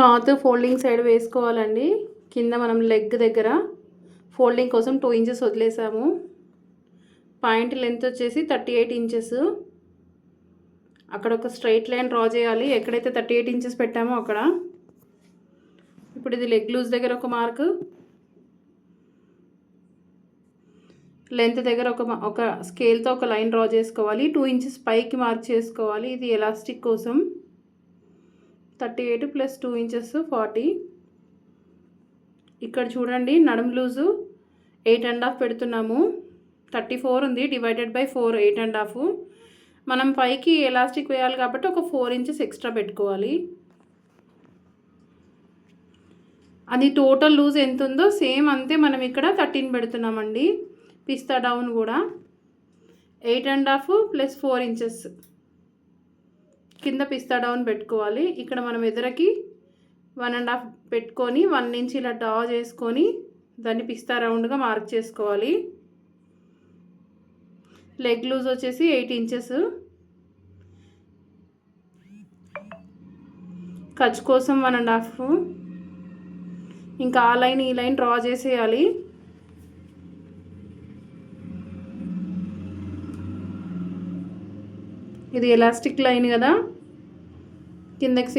Cloth folding side వేసుకోవాలండి. కింద మనం లెగ్ దగ్గర ఫోల్డింగ్ కోసం 2 ఇంచెస్ వదిలేసాము. పాయింట్ లెంత్ వచ్చేసి 38 ఇంచెస్. అక్కడ ఒక స్ట్రైట్ లైన్ డ్రా చేయాలి ఎక్కడైతే 38 ఇంచెస్ పెట్టామో అక్కడ. ఇప్పుడు ఇది లెగ్ లూజ్ దగ్గర ఒక మార్క్, లెంత్ దగ్గర ఒక స్కేల్తో ఒక లైన్ డ్రా చేసుకోవాలి. 2 ఇంచెస్ పైకి మార్క్ చేసుకోవాలి. ఇది ఎలాస్టిక్ కోసం. 38 + 2 ఇంచెస్ 40. ఇక్కడ చూడండి నడుము లూజు 8.5 పెడుతున్నాము. 34 ఉంది, ÷ 4 8.5. మనం పైకి ఎలాస్టిక్ వేయాలి కాబట్టి ఒక 4 ఇంచెస్ ఎక్స్ట్రా పెట్టుకోవాలి. అది టోటల్ లూజ్ ఎంత ఉందో సేమ్ అంతే మనం ఇక్కడ 13 పెడుతున్నామండి. పిస్తా డౌన్ కూడా 8.5 + 4 ఇంచెస్ కింద పిస్తా డౌన్ పెట్టుకోవాలి. ఇక్కడ మనం ఎదురకి 1.5 పెట్టుకొని 1 ఇంచ్ ఇలా డ్రా చేసుకొని దాన్ని పిస్తా రౌండ్గా మార్క్ చేసుకోవాలి. లెగ్ లూజ్ వచ్చేసి 8 ఇంచెస్. ఖర్చు కోసం 1.5. ఇంకా ఆ లైన్ ఈ లైన్ డ్రా చేసేయాలి. ఇది ఎలాస్టిక్ లైన్ కదా, కిందకి